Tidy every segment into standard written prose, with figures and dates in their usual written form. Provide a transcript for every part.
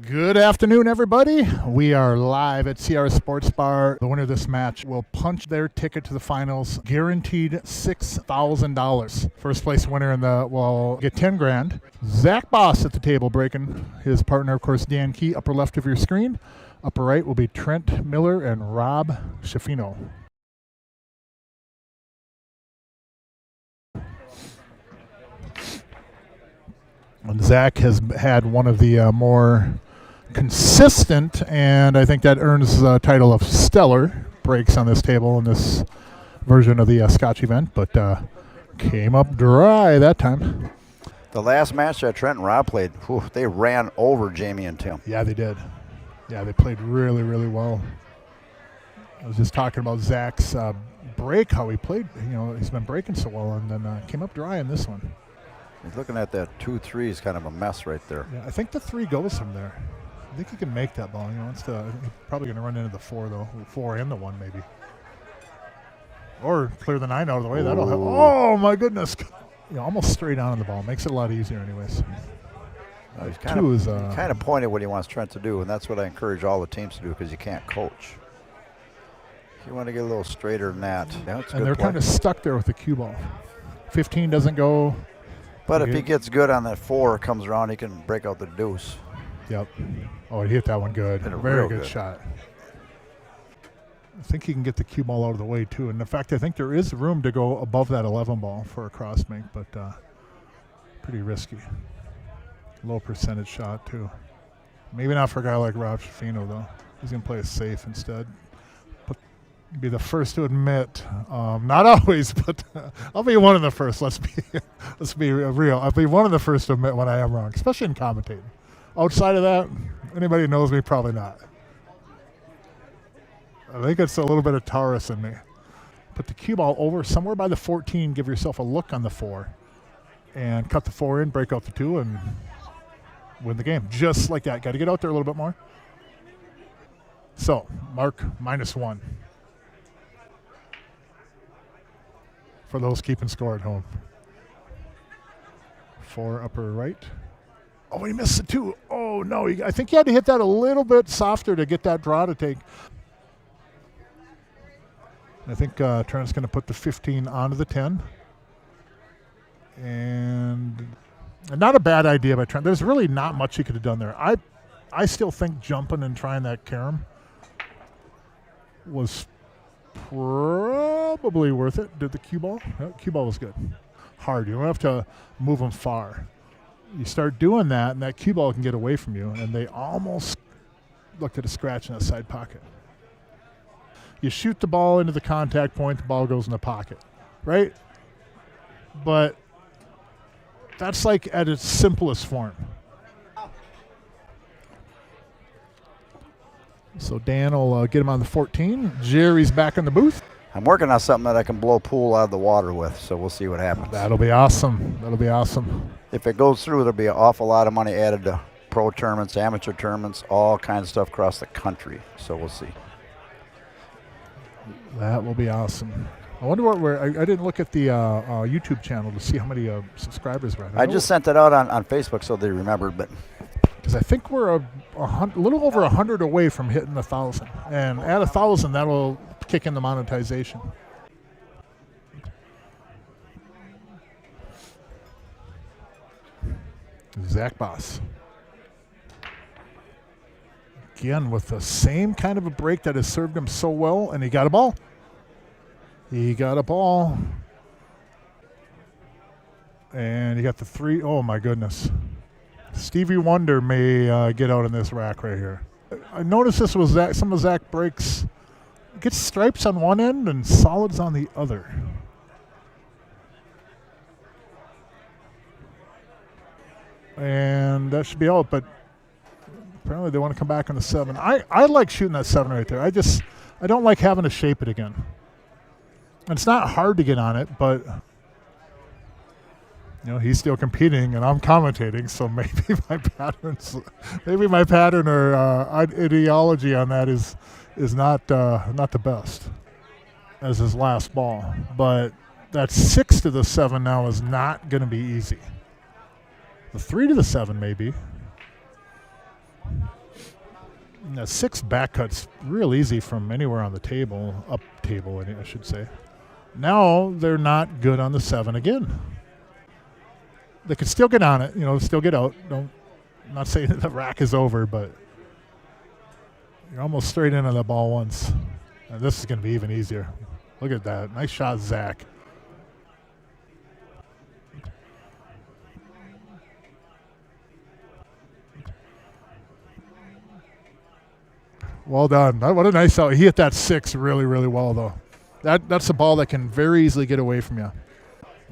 Good afternoon, everybody. We are live at Sierra Sports Bar. The winner of this match will punch their ticket to the finals, guaranteed $6,000. First place winner will get 10 grand. Zach Bos at the table breaking. His partner, of course, Dan Kee, upper left of your screen. Upper right will be Trent Miller and Rob Shifino. And Zach has had one of the more consistent, and I think that earns the title of stellar breaks on this table in this version of the Scotch event, but came up dry that time. The last match that Trent and Rob played, they ran over Jamie and Tim. Yeah, they did. Yeah, they played really, really well. I was just talking about Zach's break, how he played. You know, he's been breaking so well, and then came up dry in this one. He's looking at that 2-3 is kind of a mess right there. Yeah, I think the 3 goes from there. I think he can make that ball. You know, he's probably going to run into the 4 though, 4 and the 1 maybe, or clear the 9 out of the way. That'll help. Oh my goodness! You know, almost straight on the ball makes it a lot easier, anyways. He's kind of pointed what he wants Trent to do, and that's what I encourage all the teams to do because you can't coach. You want to get a little straighter than that. Yeah, and they're kind of stuck there with the cue ball. 15 doesn't go. But if he gets good on that 4, comes around, he can break out the deuce. Yep. Oh, he hit that one good. Very good shot. I think he can get the cue ball out of the way, too. And in fact, I think there is room to go above that 11 ball for a cross make, but pretty risky. Low percentage shot, too. Maybe not for a guy like Rob Shifino, though. He's going to play it safe instead. But be the first to admit, not always, but I'll be one of the first. Let's be real. I'll be one of the first to admit when I am wrong, especially in commentating. Outside of that, anybody who knows me, probably not. I think it's a little bit of Taurus in me. Put the cue ball over somewhere by the 14, give yourself a look on the 4, and cut the 4 in, break out the 2, and win the game. Just like that. Got to get out there a little bit more. So, mark -1. For those keeping score at home. 4 upper right. Oh, he missed the 2. Oh, no. I think he had to hit that a little bit softer to get that draw to take. I think Trent's going to put the 15 onto the 10. And not a bad idea by Trent. There's really not much he could have done there. I still think jumping and trying that carom was probably worth it. Did the cue ball? No, cue ball was good. Hard. You don't have to move them far. You start doing that, and that cue ball can get away from you, and they almost looked at a scratch in that side pocket. You shoot the ball into the contact point, the ball goes in the pocket, right? But that's like at its simplest form. So Dan will get him on the 14. Jerry's back in the booth. I'm working on something that I can blow pool out of the water with, so we'll see what happens. That'll be awesome. That'll be awesome. If it goes through, there'll be an awful lot of money added to pro tournaments, amateur tournaments, all kinds of stuff across the country. So we'll see. That will be awesome. I wonder what I didn't look at the YouTube channel to see how many subscribers we're at. I just sent it out on Facebook so they remembered, but because I think we're a little over 100 away from hitting 1,000, and at 1,000 that'll kick in the monetization. Zach Bos. Again, with the same kind of a break that has served him so well, and he got a ball. He got a ball. And he got the 3. Oh, my goodness. Stevie Wonder may get out in this rack right here. I noticed this was some of Zach breaks. Gets stripes on one end and solids on the other. And that should be out, but apparently they want to come back on the 7. I like shooting that 7 right there. I don't like having to shape it again. And it's not hard to get on it, but you know, he's still competing and I'm commentating, so maybe my pattern or ideology on that is not the best as his last ball. But that 6 to the 7 now is not going to be easy. The 3 to the 7 maybe. That 6 back cut's real easy from anywhere on the table, up table, I should say. Now they're not good on the 7 again. They could still get on it, still get out. I'm not saying that the rack is over, but you're almost straight into the ball once. And this is going to be even easier. Look at that. Nice shot, Zach. Well done. What a nice out. He hit that 6 really, really well, though. That's a ball that can very easily get away from you.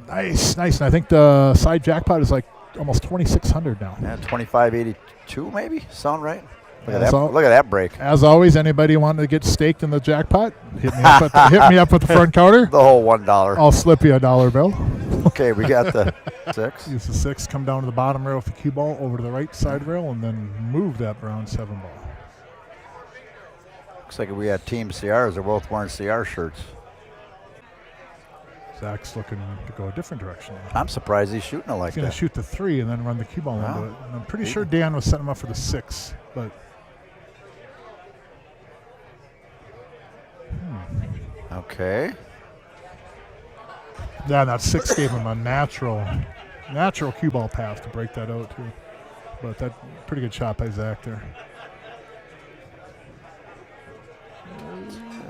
Nice. And I think the side jackpot is like almost 2,600 now. Yeah, 2,582 maybe. Sound right? Look at that break. As always, anybody wanting to get staked in the jackpot, hit me up at the front counter. The whole $1. I'll slip you a $1 bill. Okay, we got the 6. Use the 6, come down to the bottom rail with the cue ball over to the right side rail, and then move that brown 7 ball. Looks like we got Team CRs. They're both wearing CR shirts. Zach's looking to go a different direction. I'm surprised he's shooting it like that. He's going to shoot the 3 and then run the cue ball into it. And I'm pretty sure Dan was setting him up for the 6, but. Okay. Yeah, that 6 gave him a natural cue ball path to break that out too. But that pretty good shot by Zach there.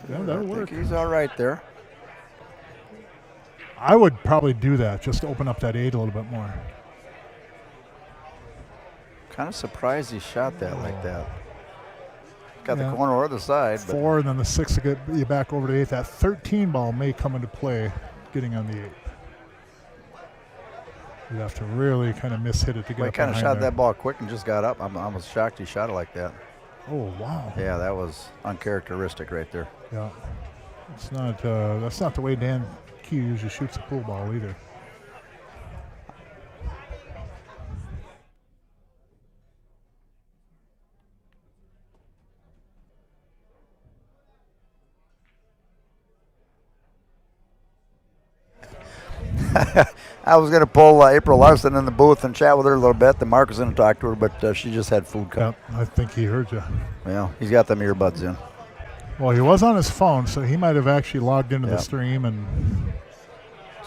Yeah, that'll work. He's all right there. I would probably do that just to open up that 8 a little bit more. Kind of surprised he shot that like that. Got the corner or the side. 4 and then the 6 to get you back over to 8. That 13 ball may come into play getting on the 8. You have to really kind of mishit it to get up. He kind of shot that ball quick and just got up. I'm almost shocked he shot it like that. Oh, wow. Yeah, that was uncharacteristic right there. Yeah. It's not. That's not the way Dan Kee usually shoots a pool ball either. I was going to pull April Larson in the booth and chat with her a little bit. Then Mark was going to talk to her, but she just had food cut. Yep, I think he heard you. Yeah, he's got them earbuds in. Well, he was on his phone, so he might have actually logged into the stream and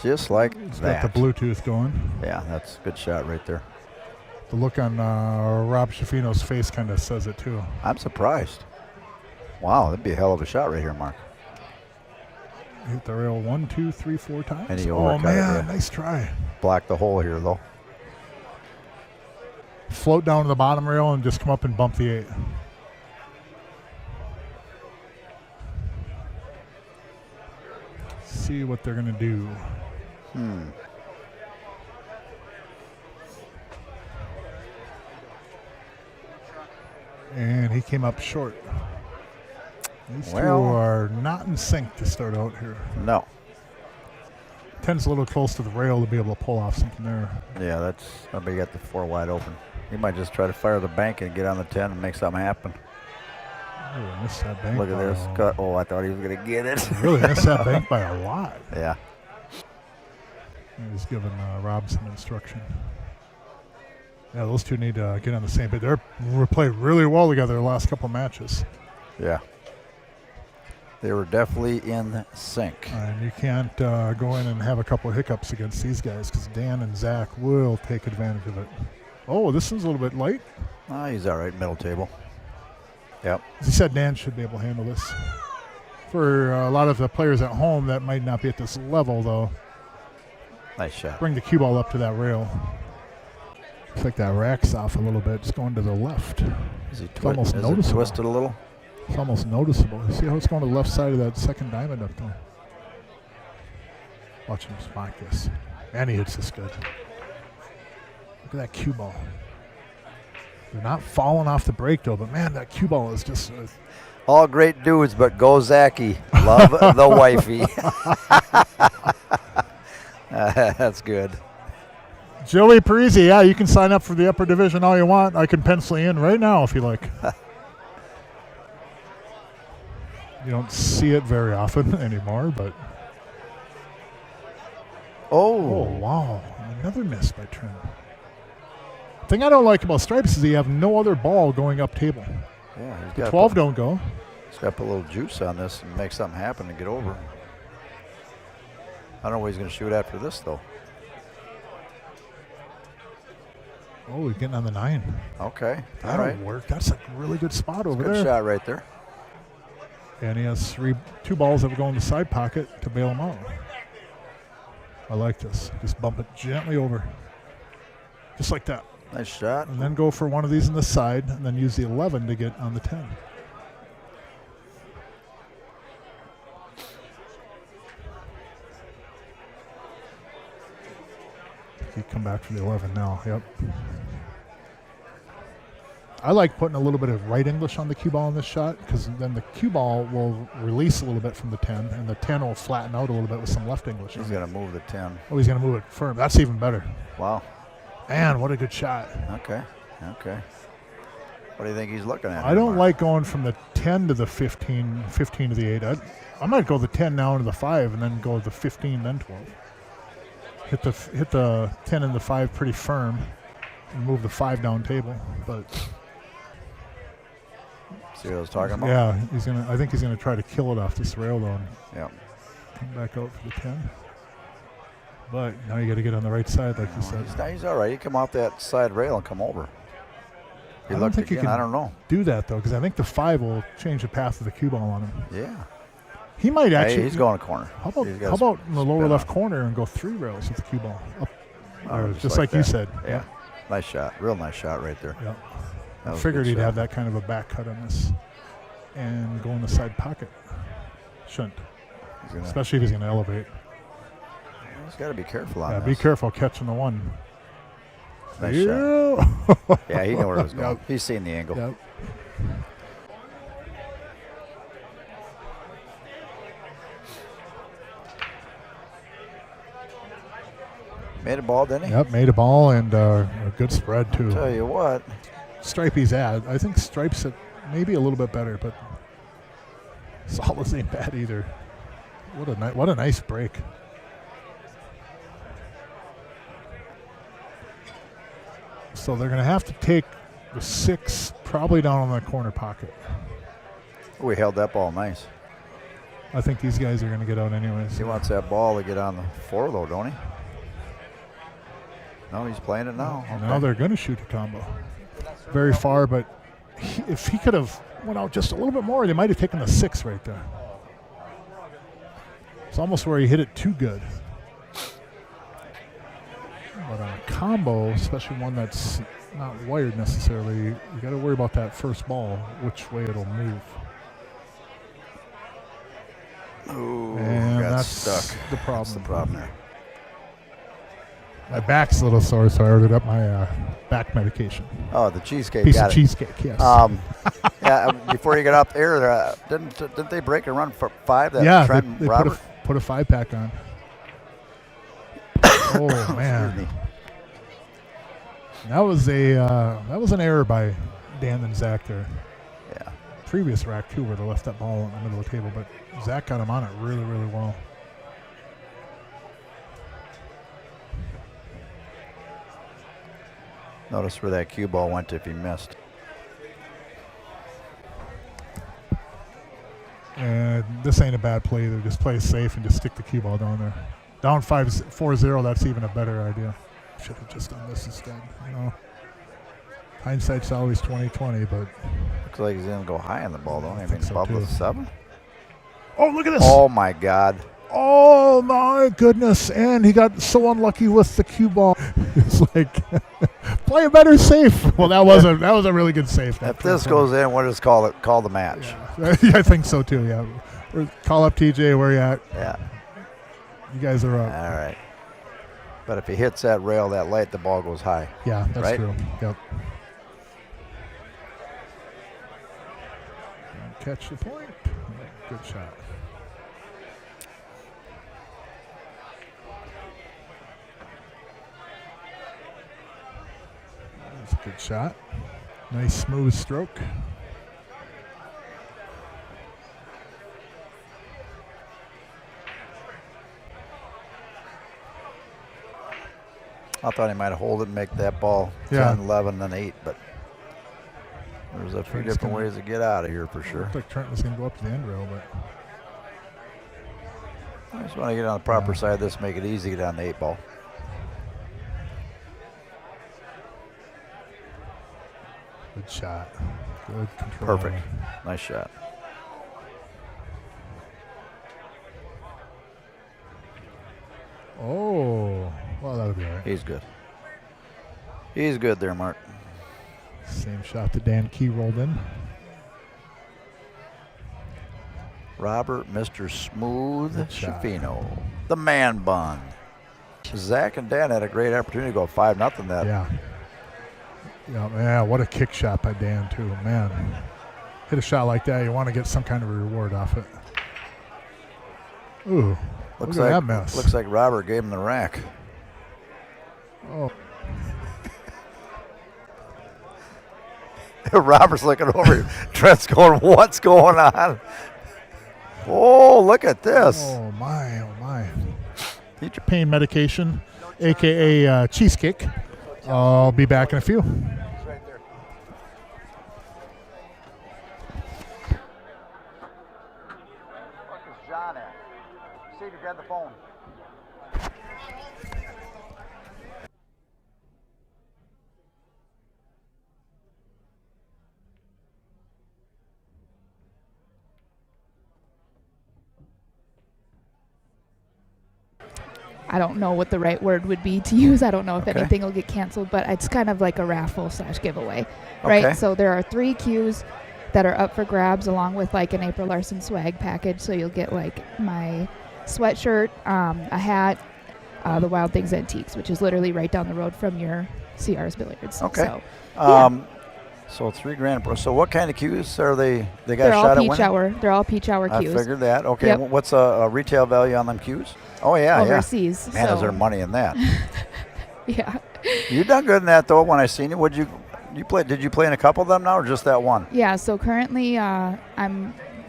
just like that. Got the Bluetooth going. Yeah, that's a good shot right there. The look on Rob Shifino's face kind of says it too. I'm surprised. Wow, that'd be a hell of a shot right here, Mark. Hit the rail 1, 2, 3, 4 times. And he oh man, nice try. Block the hole here though. Float down to the bottom rail and just come up and bump the 8. See what they're gonna do. And he came up short. These two are not in sync to start out here. No. Tends a little close to the rail to be able to pull off something there. Yeah, that's maybe got the 4 wide open. He might just try to fire the bank and get on the 10 and make something happen. Really missed that bank. Look at this. Cut. Oh, I thought he was going to get it. Really missed that bank by a lot. Yeah. He was giving Rob some instruction. Yeah, those two need to get on the same page. They're played really well together the last couple of matches. Yeah. They were definitely in sync. And you can't go in and have a couple of hiccups against these guys because Dan and Zach will take advantage of it. Oh, this one's a little bit light. He's all right, middle table. Yep. As he said, Dan should be able to handle this. For a lot of the players at home that might not be at this level, though. Nice shot. Bring the cue ball up to that rail. Looks like that rack's off a little bit. It's going to the left. Is it almost noticeable. Twisted a little? It's almost noticeable. You see how it's going to the left side of that second diamond up there? Watch him spot this. And he hits this good. Look at that cue ball. They're not falling off the break, though, but man, that cue ball is just... all great dudes, but go Zachy. Love the wifey. That's good. Joey Parisi, yeah, you can sign up for the upper division all you want. I can pencil you in right now if you like. You don't see it very often anymore, but... Oh, wow. Another miss by Trent. The thing I don't like about Stripes is you have no other ball going up table. Yeah, he's The got 12 don't go. He's got to put a little juice on this and make something happen to get over. I don't know what he's going to shoot after this, though. Oh, he's getting on the 9. Okay. That'll work. That's a really good spot over there. Good shot right there. And he has 2 balls that will go in the side pocket to bail him out. I like this. Just bump it gently over. Just like that. Nice shot. And then go for one of these in the side, and then use the 11 to get on the 10. He come back for the 11 now. Yep. I like putting a little bit of right English on the cue ball in this shot, because then the cue ball will release a little bit from the 10, and the 10 will flatten out a little bit with some left English. He's going to move the 10. Oh, he's going to move it firm. That's even better. Wow. Man, what a good shot. Okay. What do you think he's looking at? I don't like going from the 10 to the 15, 15 to the 8. I might go the 10 now into the 5, and then go the 15, then 12. Hit the 10 and the 5 pretty firm, and move the 5 down table. But see what I was talking about? Yeah, I think he's gonna try to kill it off this rail though. Yeah. Come back out for the 10. But now you got to get on the right side, like you said. He's all right. He come off that side rail and come over. I don't think you can I don't know. do that though, because I think the 5 will change the path of the cue ball on him. Yeah. He might actually. He's going a corner. How about in the lower left corner and go 3 rails with the cue ball up, just like you said. Yeah. Nice shot. Real nice shot right there. Yeah. I figured he'd have that kind of a back cut on this and go in the side pocket. Shouldn't. Especially if he's going to elevate. He's got to be careful on this. Be careful catching the 1. Nice shot. Yeah, he knew where it was going. Yep. He's seen the angle. Yep. Made a ball, didn't he? Yep, made a ball and a good spread, too. I'll tell you what. Stripey's at. I think Stripe's at maybe a little bit better, but Solace ain't bad either. What a nice break. So they're going to have to take the 6 probably down on the corner pocket. We held that ball nice. I think these guys are going to get out anyways. He wants that ball to get on the 4 though, don't he? No, he's playing it now. Okay. Now they're going to shoot a combo. Very far, but if he could have went out just a little bit more, they might have taken the 6 right there. It's almost where he hit it too good. But on a combo, especially one that's not wired necessarily, you got to worry about that first ball, which way it'll move. Ooh, and that's stuck. The problem. That's the problem there. My back's a little sore, so I ordered up my back medication. Oh, the cheesecake. Piece of cheesecake, yes. Yeah, before you get up there, didn't they break a run for 5? Yeah, Trent they Robert? put a 5-pack on. Oh man, that was an error by Dan and Zach there. Yeah. Previous rack too, where they left that ball in the middle of the table, but Zach got him on it really, really well. Notice where that cue ball went if he missed. And this ain't a bad play either. Just play safe and just stick the cue ball down there. Down 4-0, that's even a better idea. Should have just done this instead. You know, hindsight's always 20/20, but looks like he's gonna go high on the ball, don't he? I mean, so above the 7. Oh, look at this! Oh my God! Oh my goodness! And he got so unlucky with the cue ball. It's like play a better safe. Well, that was a really good save. If this goes in, we'll just call the match. Yeah. I think so too. Yeah. Call up TJ. Where you at? Yeah. You guys are up. All right. But if he hits that rail that light, the ball goes high. Yeah, that's right? true. Yep. Catch the point. Good shot. That's a good shot. Nice smooth stroke. I thought he might hold it and make that ball 10, 11, then 8, but There's a few different ways to get out of here for sure. Looked like Trent was going to go up to the end rail, but I just want to get on the proper side of this, make it easy to get on the 8-ball. Good shot. Good control. Perfect. Nice shot. Oh, well, that'll be all right. He's good. He's good there, Mark. Same shot that Dan Kee rolled in. Robert, Mr. Smooth Shifino. The man bun. Zach and Dan had a great opportunity to go 5-0 that. Yeah. Yeah, man, what a kick shot by Dan, too. Man, hit a shot like that, you want to get some kind of a reward off it. Ooh, look at that mess. Looks like Robert gave him the rack. Oh. Robert's looking over. Trent's going, what's going on? Oh, look at this. Oh, my, oh, my. Eat your pain medication, a.k.a. cheesecake. I'll be back in a few. It's right there. What is John at? See if you got the phone. I don't know what the right word would be to use. I don't know if anything will get canceled, but it's kind of like a raffle / giveaway, right? Okay. So there are 3 cues that are up for grabs along with like an April Larson swag package. So you'll get like my sweatshirt, a hat, the Wild Things Antiques, which is literally right down the road from your CR's Billiards. Okay. So, So $3,000. So what kind of cues are they? They got they're a all shot at peach winning? hour. They're all peach hour I cues. figured that. Okay. Yep. What's a retail value on them cues? Oh yeah, Overseas. yeah. Man, so, is there money in that? Yeah. You done good in that though. When I seen you, did you play in a couple of them now, or just that one? Yeah. So currently, the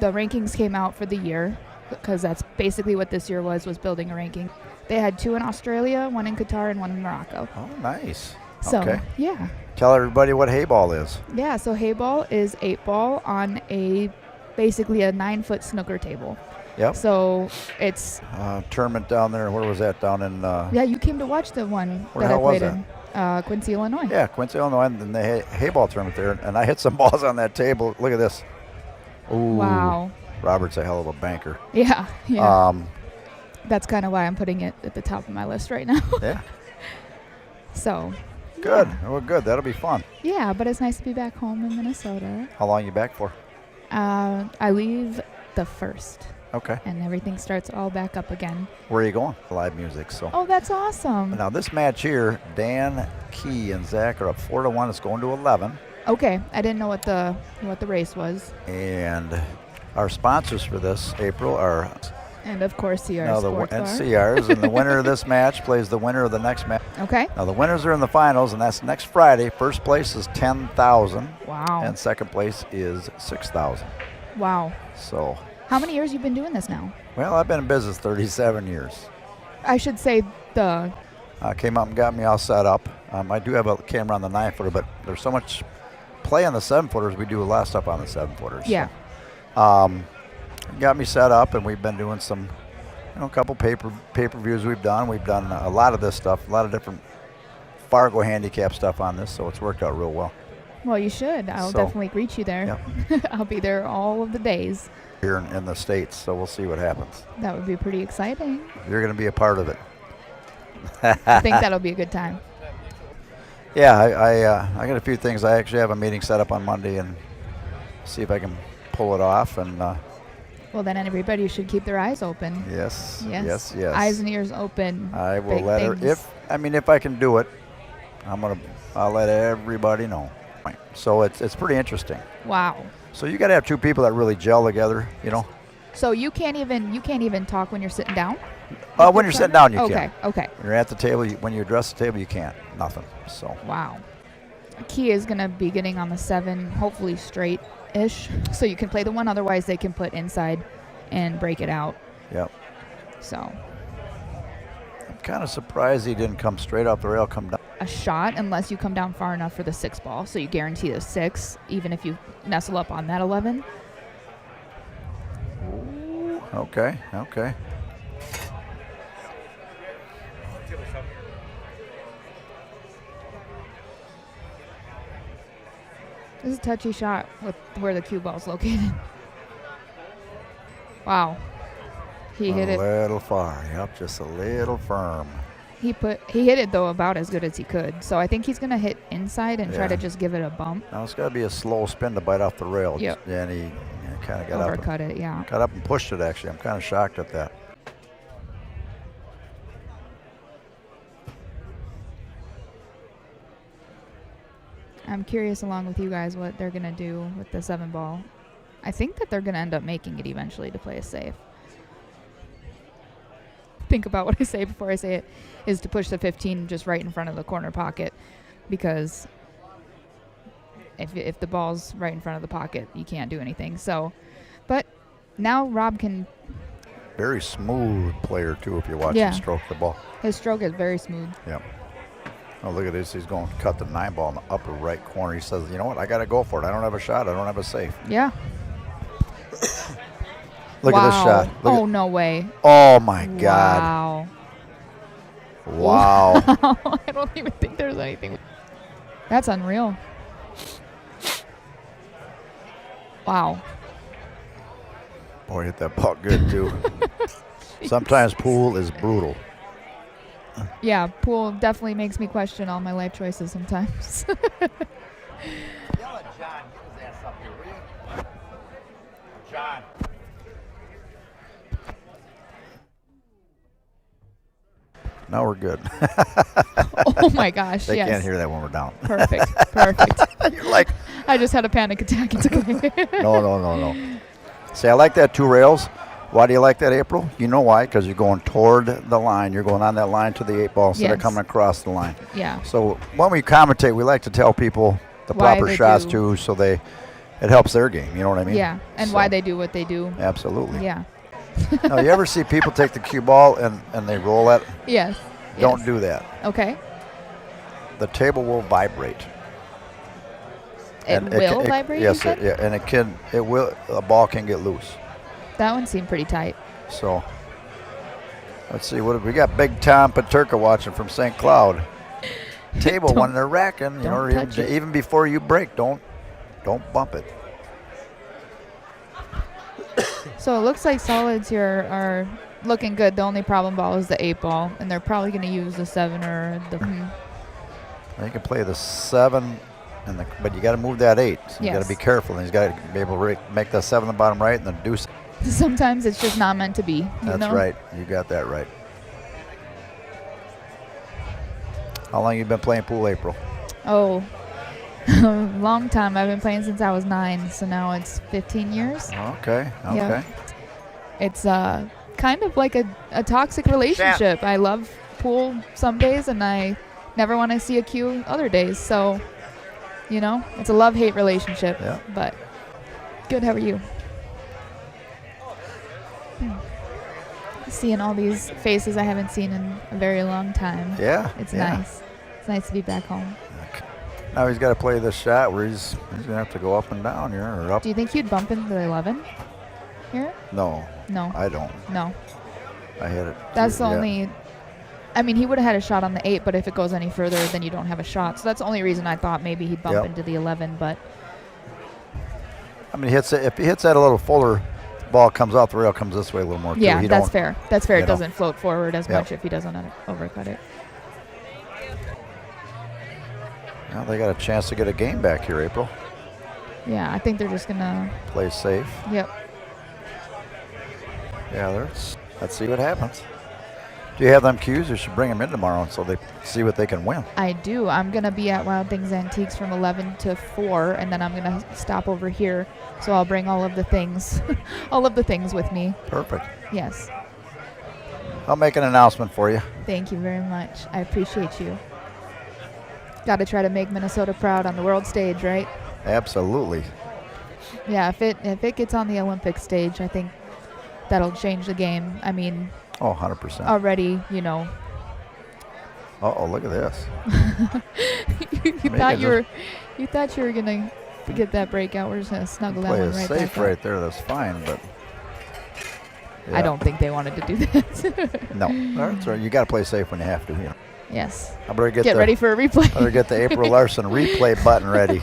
rankings came out for the year because that's basically what this year was building a ranking. They had 2 in Australia, 1 in Qatar, and 1 in Morocco. Oh, nice. So, okay. yeah. Tell everybody what hay ball is. Yeah, so hay ball is 8-ball on basically a 9-foot snooker table. Yep. So it's tournament down there. Where was that? Down in. Yeah, you came to watch the one Where that the I hell was played in Quincy, Illinois. Yeah, Quincy, Illinois, and the hay ball tournament there, and I hit some balls on that table. Look at this. Ooh. Wow. Robert's a hell of a banker. Yeah. Yeah. That's kind of why I'm putting it at the top of my list right now. Yeah. So. Good. Yeah. Well, good. That'll be fun. Yeah, but it's nice to be back home in Minnesota. How long you back for? I leave the 1st. Okay. And everything starts all back up again. Where are you going? Live music. So. Oh, that's awesome. Now this match here, Dan Kee and Zach are up 4-1. It's going to 11. Okay, I didn't know what the race was. And our sponsors for this, April, are And of course, CR now Sports Bar. CRs, and the winner of this match plays the winner of the next match. Okay. Now the winners are in the finals, and that's next Friday. First place is $10,000. Wow. And second place is $6,000. Wow. So. How many years you been doing this now? Well, I've been in business 37 years. I should say Came up and got me all set up. I do have a camera on the 9-footer, but there's so much play on the 7-footers. We do a lot of stuff on the 7-footers. Yeah. So, got me set up, and we've been doing some, a couple pay-per-views we've done. We've done a lot of this stuff, a lot of different Fargo handicap stuff on this, so it's worked out real well. Well, you should. I'll definitely greet you there. Yep. I'll be there all of the days. Here in the States, so we'll see what happens. That would be pretty exciting. You're going to be a part of it. I think that'll be a good time. Yeah, I got a few things. I actually have a meeting set up on Monday and see if I can pull it off. And well, then everybody should keep their eyes open. Yes. Eyes and ears open. I will let her. If I can do it, I'll let everybody know. So it's pretty interesting. Wow. So you got to have 2 people that really gel together, So you can't even talk when you're sitting down? When you're sitting down, you can. Okay. When you're at the table, when you address the table, you can't. Nothing. So. Wow. Key is going to be getting on the 7, hopefully straight-ish, so you can play the one. Otherwise, they can put inside and break it out. Yep. So. I'm kind of surprised he didn't come straight off the rail, come down. a shot unless you come down far enough for the 6 ball. So you guarantee the 6, even if you nestle up on that 11. Ooh, okay. This is a touchy shot with where the cue ball's located. Wow. He hit it. A little far. Yep, just a little firm. He hit it, though, about as good as he could. So I think he's going to hit inside and try to just give it a bump. Now it's got to be a slow spin to bite off the rail. Yep. And he kind of got Overcut it, yeah. Got up and pushed it, actually. I'm kind of shocked at that. I'm curious, along with you guys, what they're going to do with the 7 ball. I think that they're going to end up making it eventually to play it safe. Think about what I say before I say it, is to push the 15 just right in front of the corner pocket, because if the ball's right in front of the pocket, you can't do anything. So, but now Rob can... Very smooth player, too, if you watch him stroke the ball. His stroke is very smooth. Yep. Oh, look at this. He's going to cut the 9 ball in the upper right corner. He says, you know what? I got to go for it. I don't have a shot. I don't have a safe. Yeah. Look at this shot. Look no way. Oh, my God. Wow. I don't even think there's anything. That's unreal. Wow. Boy, hit that ball good, too. Sometimes pool is brutal. Yeah, pool definitely makes me question all my life choices sometimes. Yell at John. Get his ass up here, will you? John. Now we're good. Oh my gosh, They yes. can't hear that when we're down. Perfect. You're like, I just had a panic attack. It's okay. no. See, I like that 2 rails. Why do you like that, April? You know why? Because you're going toward the line. You're going on that line to the 8 ball instead of coming across the line. Yeah. So when we commentate, we like to tell people the Why proper they shots do. too, so it helps their game. You know what I mean? Yeah, and So, why they do what they do. Absolutely. Yeah. Now, you ever see people take the cue ball and they roll it? Yes. Don't do that. Okay. The table will vibrate. It will vibrate. Yes, you said? and it will. A ball can get loose. That one seemed pretty tight. So let's see what we got. Big Tom Paterka watching from St. Cloud. Table when they're racking, you know, even before you break, don't bump it. So it looks like solids here are looking good. The only problem ball is the 8 ball, and they're probably going to use the 7 or the. You can play the 7, but you got to move that 8. So you got to be careful. And he's got to be able to make that 7 on the bottom right and then deuce. Sometimes it's just not meant to be. That's right. You got that right. How long you been playing pool, April? Oh, long time. I've been playing since I was 9, so now it's 15 years. Okay. Yeah. It's kind of like a toxic relationship. I love pool some days, and I never want to see a cue other days. So, it's a love-hate relationship. Yeah. But good. How are you? Seeing all these faces I haven't seen in a very long time. Yeah. It's nice. It's nice to be back home. Now he's got to play this shot where he's going to have to go up and down here or up. Do you think you'd bump into the 11 here? No. No. I don't. No. I hit it. That's the only. I mean, he would have had a shot on the 8, but if it goes any further, then you don't have a shot. So that's the only reason I thought maybe he'd bump into the 11. But I mean, if he hits that a little fuller, ball comes out the rail, comes this way a little more. Yeah, that's fair. That's fair. It know. doesn't float forward as much if he doesn't overcut it. Well, they got a chance to get a game back here, April. Yeah, I think they're just gonna play safe. Yep. Yeah, let's see what happens. Do you have them cues, or should bring them in tomorrow so they see what they can win? I do. I'm gonna be at Wild Things Antiques from 11 to 4, and then I'm gonna stop over here. So I'll bring all of the things, all of the things with me. Perfect. Yes. I'll make an announcement for you. Thank you very much. I appreciate you. Got to try to make Minnesota proud on the world stage, right? Absolutely. Yeah, if it gets on the Olympic stage, I think that'll change the game. I mean, 100%. already, Uh-oh, look at this. you thought you were gonna get that breakout. We're just gonna snuggle that Play one it right safe back up. right there. That's fine, but I don't think they wanted to do that. No, that's right. You got to play safe when you have to. You know. Yes. I better Get ready for a replay. Better get the April Larson replay button ready.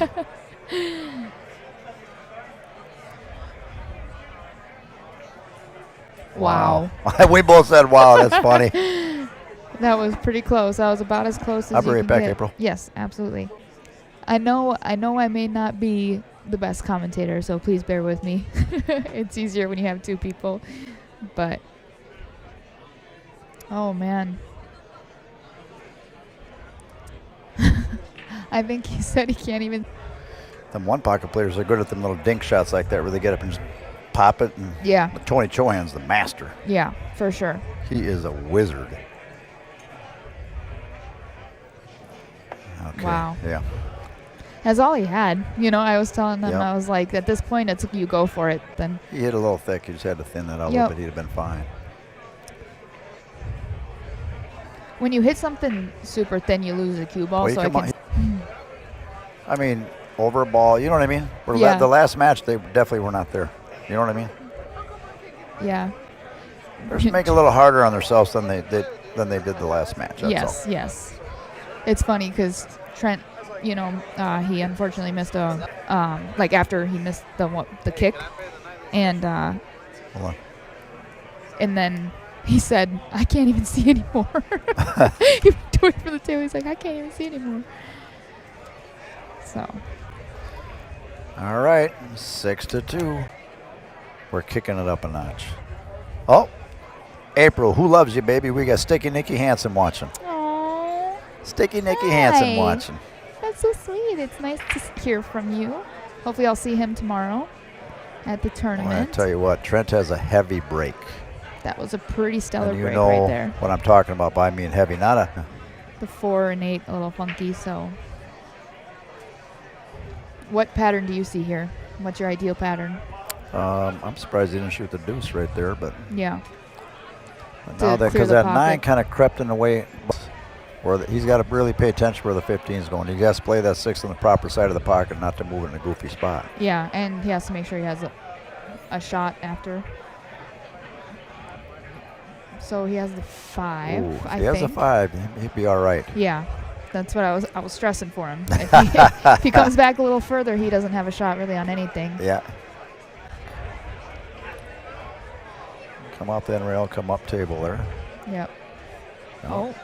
Wow. We both said wow. That's funny. That was pretty close. That was about as close as I'll be you right can back, get. April. Yes, absolutely. I know I may not be the best commentator, so please bear with me. It's easier when you have two people. But oh man. I think he said he can't even. Them one pocket players are good at them little dink shots like that where they get up and just pop it. And Yeah. Tony Chohan's the master. Yeah, for sure. He is a wizard. Okay. Wow. Yeah. That's all he had. You know, I was telling them, Yep. I was like, at this point, it's you go for it. Then He hit a little thick. You just had to thin that out a Yep. little bit. He'd have been fine. when you hit something super thin, you lose the cue ball. Well, So come on. I mean, over a ball. You know what I mean? Yeah. The last match, they definitely were not there. You know what I mean? Yeah. They're just making it a little harder on themselves than they did the last match. That's Yes, all. yes. It's funny because Trent, you know, he unfortunately missed like after he missed the kick, and Hold on. and then he said, "I can't even see anymore." He was doing it for the table. He's like, "I can't even see anymore." So. All right, 6-2. We're kicking it up a notch. Oh, April, who loves you, baby? We got Sticky Nicky Hansen watching. Aww. Sticky Nicky Hi. Hansen watching. That's so sweet. It's nice to hear from you. Hopefully I'll see him tomorrow at the Well, tournament. I tell you what, Trent has a heavy break. That was a pretty stellar And you break know right there. what I'm talking about by mean heavy, not a... The 4 and 8 a little funky, so. What pattern do you see here? What's your ideal pattern? I'm surprised he didn't shoot the deuce right there, but Yeah. but To now clear because the that pocket. 9 kind of crept in the way, he's got to really pay attention where the 15 is going. He has to play that 6 on the proper side of the pocket, not to move it in a goofy spot. Yeah, and he has to make sure he has a shot after. So he has the 5, Ooh, if I he has think. a 5, he'd be all right. Yeah, that's what I was stressing for him. If he comes back a little further, he doesn't have a shot really on anything. Yeah. Come off the end rail, come up table there. Yep. No. Oh.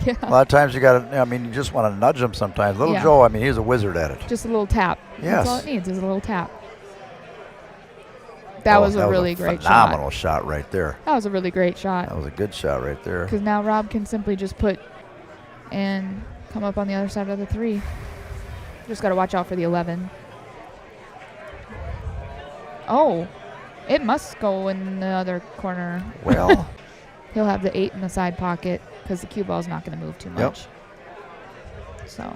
Yeah. A lot of times you got to, I mean, you just want to nudge him sometimes. Little Yeah. Joe, I mean, he's a wizard at it. Just a little tap. Yes. That's all it needs is a little tap. That was a really great shot. Phenomenal shot right there. That was a really great shot. That was a good shot right there. Because now Rob can simply just put and come up on the other side of the 3. Just got to watch out for the 11. Oh, it must go in the other corner. Well, He'll have the 8 in the side pocket because the cue ball's not going to move too much. So.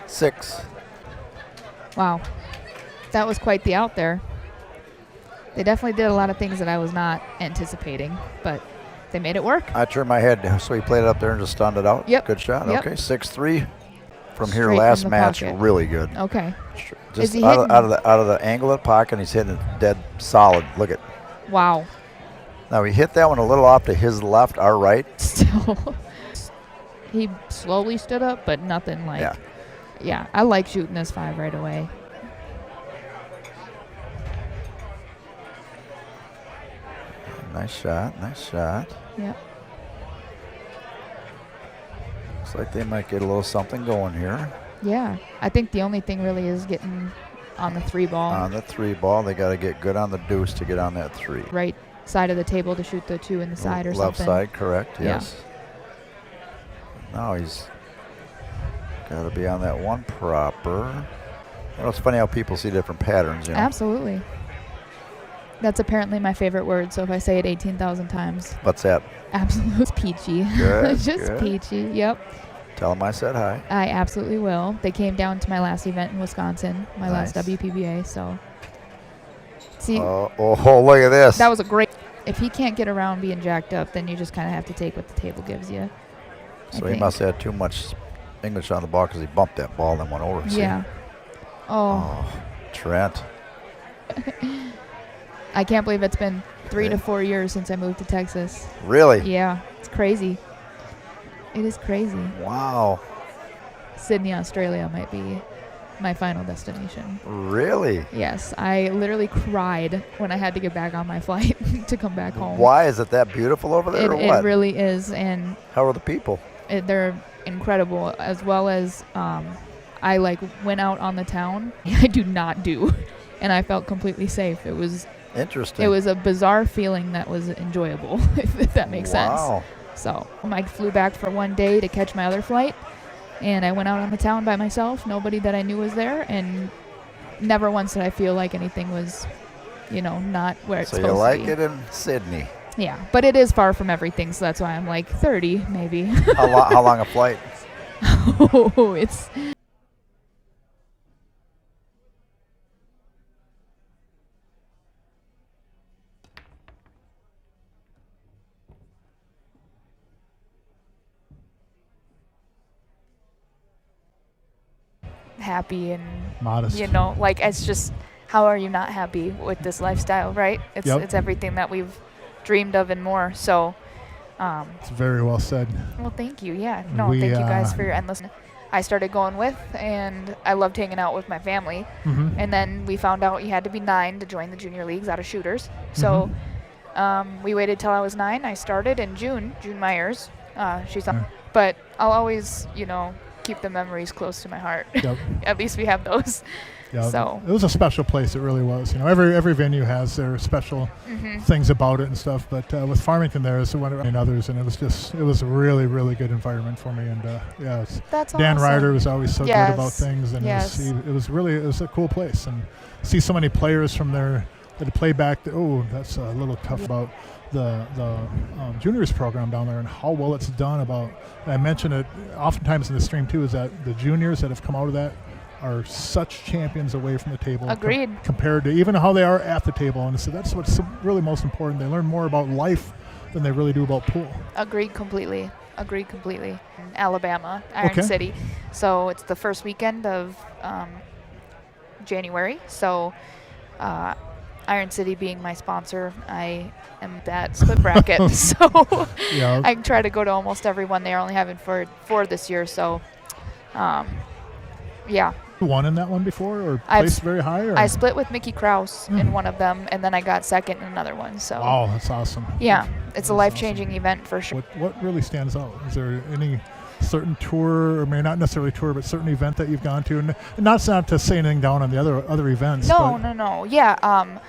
six. Wow. That was quite the out there. They definitely did a lot of things that I was not anticipating, but they made it work. I turned my head, so he played it up there and just stunned it out. Yep. Good shot. Yep. Okay, 6-3 from here. Straight Last from the match, pocket. really good. Okay. Just he out hitting- of the angle of the pocket, he's hitting it dead solid. Look at. Wow. Now he hit that one a little off to his left, our right. Still. He slowly stood up, but nothing like. Yeah. Yeah, I like shooting this 5 right away. Nice shot. Nice shot. Yep. Looks like they might get a little something going here. Yeah. I think the only thing really is getting on the 3 ball. On the 3 ball, they got to get good on the deuce to get on that 3. Right side of the table to shoot the 2 in the side or Left something. side, correct, Yeah. yes. Now he's got to be on that 1 proper. You know, it's funny how people see different patterns, you know. Absolutely. That's apparently my favorite word, so if I say it 18,000 times. What's that? Absolutely. It's peachy. Good, Just good. peachy. Yep. Tell them I said hi. I absolutely will. They came down to my last event in Wisconsin, my last Nice. WPBA, so See, Oh, look at this. that was a great. If he can't get around being jacked up, then you just kind of have to take what the table gives you. So he must have had too much English on the ball because he bumped that ball and then went over. See? Yeah. Oh. Trent. I can't believe it's been 3 to 4 years since I moved to Texas. Really? Yeah, it's crazy. It is crazy. Wow. Sydney, Australia might be my final destination. Really? Yes, I literally cried when I had to get back on my flight to come back home. Why? Is it that beautiful over there or what? It really is, and how are the people? they're incredible, as well as I went out on the town. I do not do, and I felt completely safe. It was interesting. It was a bizarre feeling that was enjoyable, if that makes sense. So I flew back for one day to catch my other flight, and I went out on the town by myself. Nobody that I knew was there, and never once did I feel like anything was, not where it's supposed to be. So you like it in Sydney? Yeah, but it is far from everything, so that's why I'm like 30 maybe. How long a flight? Oh, it's... happy and modest. It's just, how are you not happy with this lifestyle, right? It's everything that we've dreamed of and more. So it's very well said. Well, thank you. Thank you guys for your endless. I started going with, and I loved hanging out with my family. And then we found out you had to be 9 to join the junior leagues out of shooters. So we waited till I was 9. I started in June Myers. She's up, but I'll always keep the memories close to my heart. At least we have those. So it was a special place. It really was. Every venue has their special things about it and stuff. But with Farmington, there's one and others, and it was a really, really good environment for me. And that's Dan awesome. Ryder was always so good about things, and it was a cool place. And see so many players from there that play back. That's a little tough about the juniors program down there and how well it's done. I mention it oftentimes in the stream too, is that the juniors that have come out of that are such champions away from the table. Agreed. Compared to even how they are at the table. And so that's what's really most important. They learn more about life than they really do about pool. Agreed completely. Alabama, Iron City. So it's the first weekend of January. So Iron City being my sponsor, I am that split bracket. So I try to go to almost every one. They're only having four this year. So You won in that one before, or placed very high? Or? I split with Mickey Krause in one of them, and then I got second in another one. So wow, that's awesome. Yeah, it's a life-changing event for sure. What really stands out? Is there any certain tour, or maybe not necessarily tour, but certain event that you've gone to? And not to say anything down on the other events. No. Yeah,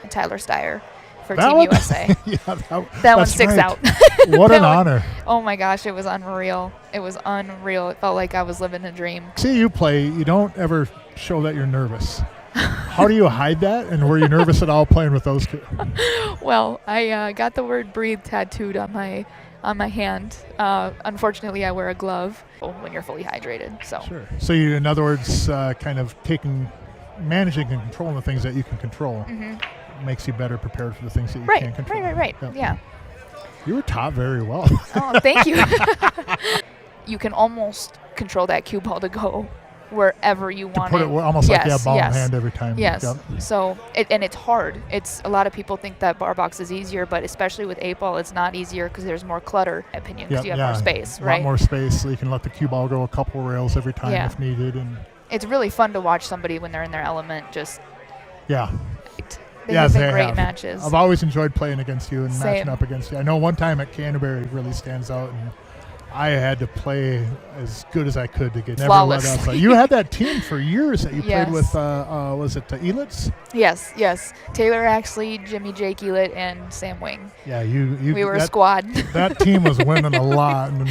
Tyler Steyer for Team USA. That one sticks out. What an honor. Oh my gosh, it was unreal. It felt like I was living a dream. See you play, you don't ever show that you're nervous. How do you hide that? And were you nervous at all playing with those two? Well, I got the word "breathe" tattooed on my hand. Unfortunately, I wear a glove when you're fully hydrated. So sure. So you, in other words, kind of managing and controlling the things that you can control makes you better prepared for the things that you can't control. Right. Yeah. You were taught very well. Oh, thank you. You can almost control that cue ball to go wherever you want to put it almost like ball in hand every time. Yes. Yep. So it's hard. A lot of people think that bar box is easier, but especially with 8-ball, it's not easier because there's more clutter, in my opinion, because you have more space, right? A lot more space, so you can let the cue ball go a couple of rails every time if needed. And it's really fun to watch somebody when they're in their element. They have been great matches. I've always enjoyed playing against you and matching up against you. I know one time at Canterbury really stands out, and I had to play as good as I could to get flawless. Never let up. You had that team for years that you played with. Was it the Elitz? Yes. Taylor Axley, Jimmy Jake Elitz, and Sam Wing. Yeah, we were a squad. That team was winning a lot. And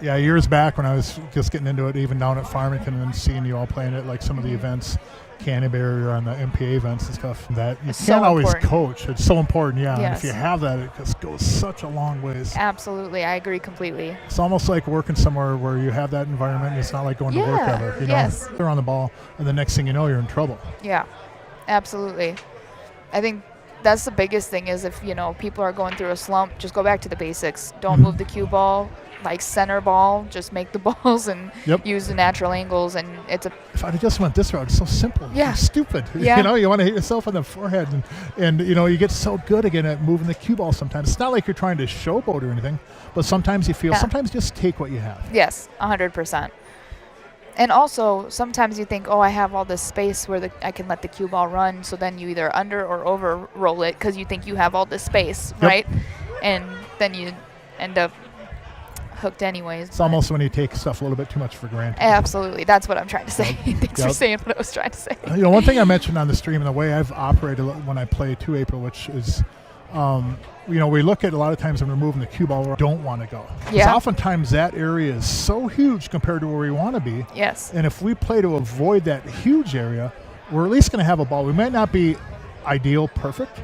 years back when I was just getting into it, even down at Farmington, and seeing you all playing at some of the events, Canterbury or on the MPA events and stuff, that you can't always coach. It's so important, Yes. And if you have that, it just goes such a long ways. Absolutely, I agree completely. It's almost like working somewhere where you have that environment, and it's not like going to work ever. Yes. They're on the ball, and the next thing you know, you're in trouble. Yeah, absolutely. I think that's the biggest thing is if, people are going through a slump, just go back to the basics. Don't move the cue ball, like center ball, just make the balls and use the natural angles. And it's if I just went this route, it's so simple. Yeah. It's stupid. Yeah. You want to hit yourself on the forehead and you get so good again at moving the cue ball sometimes. It's not like you're trying to showboat or anything, but sometimes you feel, sometimes just take what you have. Yes, 100%. And also, sometimes you think, I have all this space where I can let the cue ball run, so then you either under or over roll it because you think you have all this space, right? And then you end up hooked anyways. It's almost when you take stuff a little bit too much for granted. Absolutely. That's what I'm trying to say. Thanks for saying what I was trying to say. One thing I mentioned on the stream and the way I've operated when I play 2 April, which is, we look at a lot of times when we're moving the cue ball where we don't want to go. Yeah. Oftentimes that area is so huge compared to where we want to be. Yes. And if we play to avoid that huge area, we're at least going to have a ball. We might not be ideal, perfect,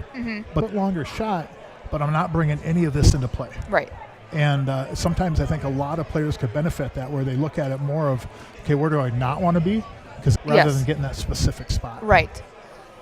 but a longer shot, but I'm not bringing any of this into play. Right. And sometimes I think a lot of players could benefit that where they look at it more of, okay, where do I not want to be? Because rather than getting that specific spot. Right.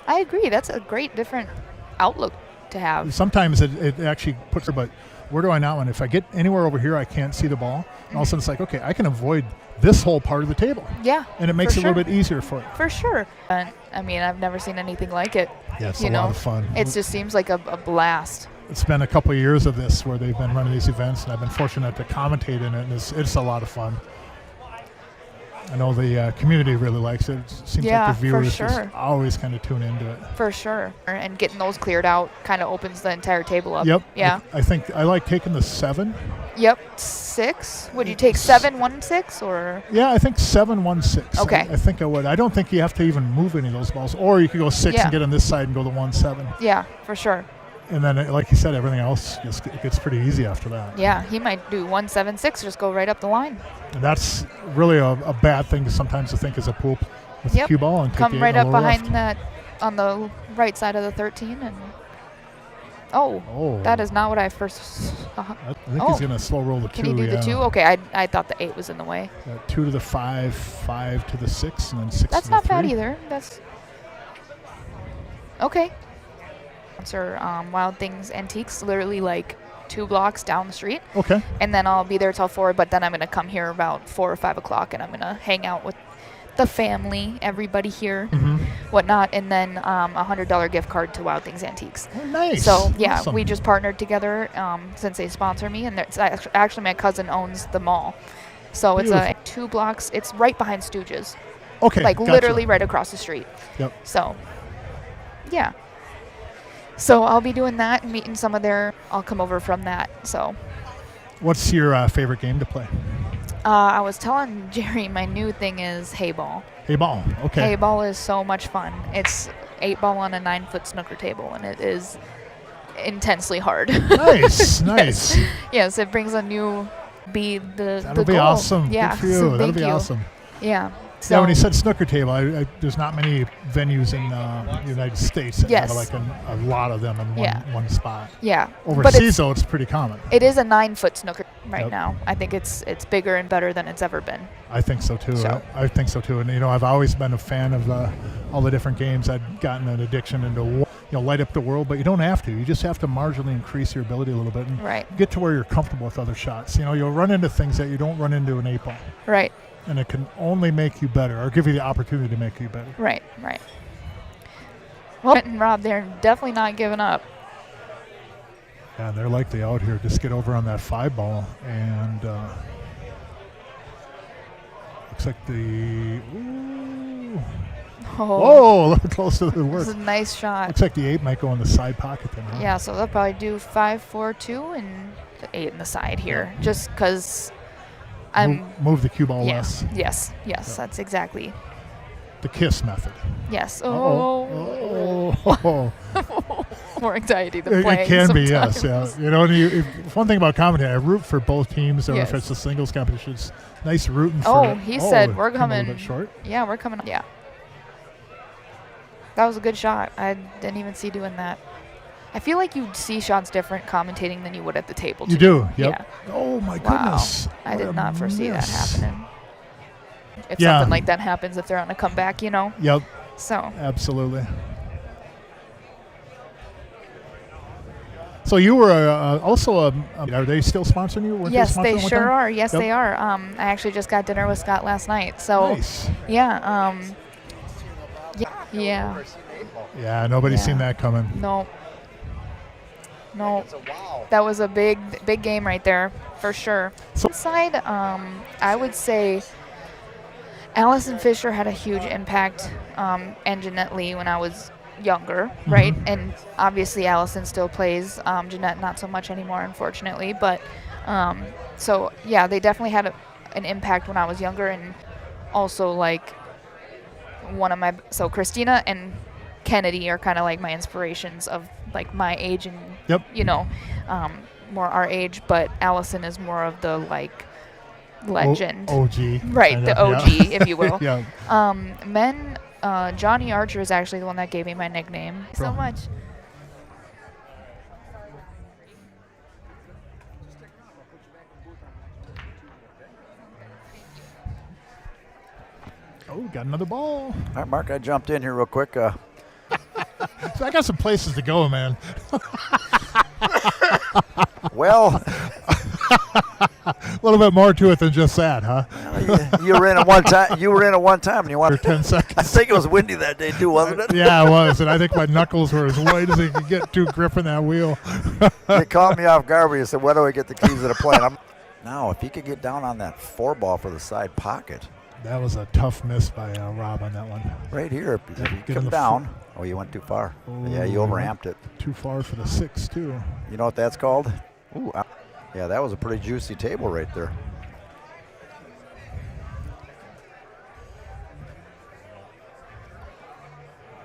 I agree. That's a great different outlook to have. Sometimes it actually puts her, but where do I not want? If I get anywhere over here, I can't see the ball. And all of a sudden it's like, okay, I can avoid this whole part of the table. Yeah. And it makes it a little bit easier for you. For sure. And I've never seen anything like it. Yeah, it's a lot of fun. It just seems like a blast. It's been a couple of years of this where they've been running these events, and I've been fortunate to commentate in it, and it's a lot of fun. I know the community really likes it. It seems like the viewers just always kind of tune into it. For sure. And getting those cleared out kind of opens the entire table up. Yep. Yeah. I think I like taking the 7. Yep. 6. Would you take 7, 1, 6 or? Yeah, I think 7, 1, 6. Okay. I think I would. I don't think you have to even move any of those balls, or you could go 6 and get on this side and go the 1, 7. Yeah, for sure. And then, like you said, everything else just gets pretty easy after that. Yeah, he might do 1, 7, 6, just go right up the line. And that's really a bad thing to sometimes to think as a pool with the cue ball and come take right up behind left. that on the right side of the 13 and that is not what I first saw. I think he's going to slow roll the 2. Can he do the 2? Okay, I thought the 8 was in the way. 2 to the 5, 5 to the 6, and then 6 That's to the 3. not bad either. That's okay. Sponsor Wild Things Antiques, literally like 2 blocks down the street. Okay. And then I'll be there till 4, but then I'm going to come here about 4 or 5 o'clock, and I'm going to hang out with the family, everybody here, whatnot, and then a $100 gift card to Wild Things Antiques. Oh, nice. So, yeah, awesome. We just partnered together since they sponsor me, and it's actually my cousin owns the mall. So Beautiful. It's 2 blocks. It's right behind Stooges. Okay, like gotcha. literally right across the street. Yep. So, yeah. So I'll be doing that and meeting some of I'll come over from that. So. What's your favorite game to play? I was telling Jerry my new thing is hay ball. Hay ball, okay. Hay ball is so much fun. It's 8 ball on a 9-foot snooker table, and it is intensely hard. Nice, nice. Yes, it brings a new beat. That'll be goal. awesome. Yeah, good for you. so That'll be you. awesome. Yeah. So yeah, when he said snooker table, there's not many venues in the United States that have like a lot of them in one spot. Yeah. Overseas, though, it's pretty common. It is a 9-foot snooker right now. I think it's bigger and better than it's ever been. I think so, too. I think so, too. And, I've always been a fan of all the different games. I'd gotten an addiction into, light up the world, but you don't have to. You just have to marginally increase your ability a little bit and get to where you're comfortable with other shots. You'll run into things that you don't run into in 8 ball. Right. And it can only make you better or give you the opportunity to make you better. Right, right. Well, Trent and Rob, they're definitely not giving up. Yeah, they're likely out here. Just get over on that 5 ball. And looks like whoa, a little close to the work. This is a nice shot. Looks like the 8 might go in the side pocket then. Huh? Yeah, so they'll probably do 5, 4, 2, and the 8 in the side here. Just because move the cue ball less. Yes, that's exactly. The kiss method. Yes. Oh. More anxiety than playing. It can sometimes. be, yes. Yeah. One thing about commentating, I root for both teams, or if it's a singles competition, it's nice rooting for. He said we're coming. A little bit short. Yeah, we're coming. Yeah. That was a good shot. I didn't even see doing that. I feel like you'd see shots different commentating than you would at the table. You do, yep. Yeah. Oh my goodness! I did not foresee that happening. If Yeah. something like that happens, if they're on a comeback, Yep. So. Absolutely. So you were also are they still sponsoring you? Weren't Yes, sponsoring they one sure time? are. Yes, Yep. they are. I actually just got dinner with Scott last night. So Nice. yeah, yeah. Yeah, nobody's seen that coming. No. That was a big game right there for sure. So- Inside, I would say Allison Fisher had a huge impact, and Jeanette Lee when I was younger, right? And obviously Allison still plays. Jeanette not so much anymore, unfortunately. But so yeah, they definitely had an impact when I was younger, and also like Christina and Kennedy are kind of like my inspirations of like my age and more our age. But Allison is more of the like legend, OG, right? The OG, if you will. Yeah. Men. Johnny Archer is actually the one that gave me my nickname. So much. Oh, got another ball. All right, Mark, I jumped in here real quick. So I got some places to go, man. Well, a little bit more to it than just that, huh? you were in at one time. You were in at one time, and you wanted For 10 seconds. I think it was windy that day too, wasn't it? Yeah, it was, and I think my knuckles were as white as they could get to gripping that wheel. They caught me off guard. You said, "Where do I get the keys to the plane?" Now, if he could get down on that 4 ball for the side pocket. That was a tough miss by Rob on that one. Right here, if you Get come in the down. Oh, you went too far. Yeah, you overamped it. Too far for the 6, too. You know what that's called? Ooh, yeah, that was a pretty juicy table right there.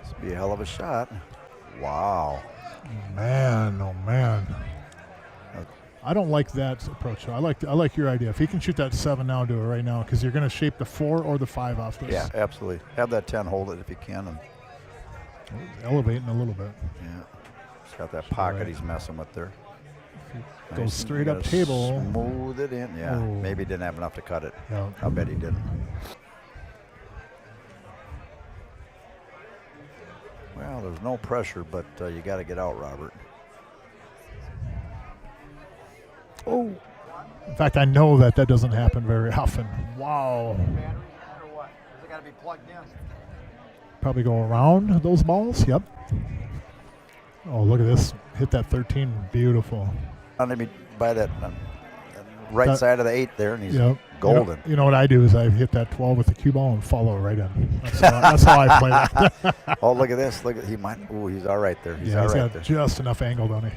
This would be a hell of a shot. Wow. Man, oh man. I don't like that approach. I like your idea. If he can shoot that 7 now, do it right now, because you're going to shape the 4 or the 5 off this. Yeah, absolutely. Have that 10 hold it if you can. And elevating a little bit. yeah, he's got that pocket he's messing with there. Goes Nice. straight You up gotta table. Smooth it in. Yeah, Oh. maybe he didn't have enough to cut it. Yeah. I'll bet he didn't. Well, there's no pressure, but you got to get out, Robert. Oh. In fact, I know that doesn't happen very often. Wow. Probably go around those balls. Yep. Oh, look at this. Hit that 13. Beautiful. Let me by that right side of the 8 there, and he's golden. You know what I do is I hit that 12 with the cue ball and follow right in. That's how I play it. Oh, look at this. Look at he might. Ooh, he's all right there. He's all right got there. just enough angle, don't he?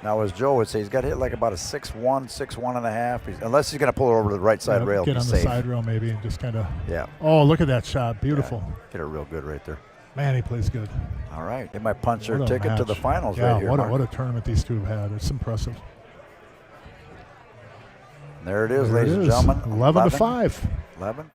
Now, as Joe would say, he's got to hit like about a 6'1", 6'1.5". Unless he's going to pull it over to the right side rail. Get on the safe. side rail maybe and just kind of. Yeah. Oh, look at that shot. Beautiful. Yeah. Hit it real good right there. Man, he plays good. All right. They might punch their What a ticket to the match. finals Yeah, right here. what a tournament these two have had. It's impressive. There it is, There ladies it and is. gentlemen. 11 to 5. 11.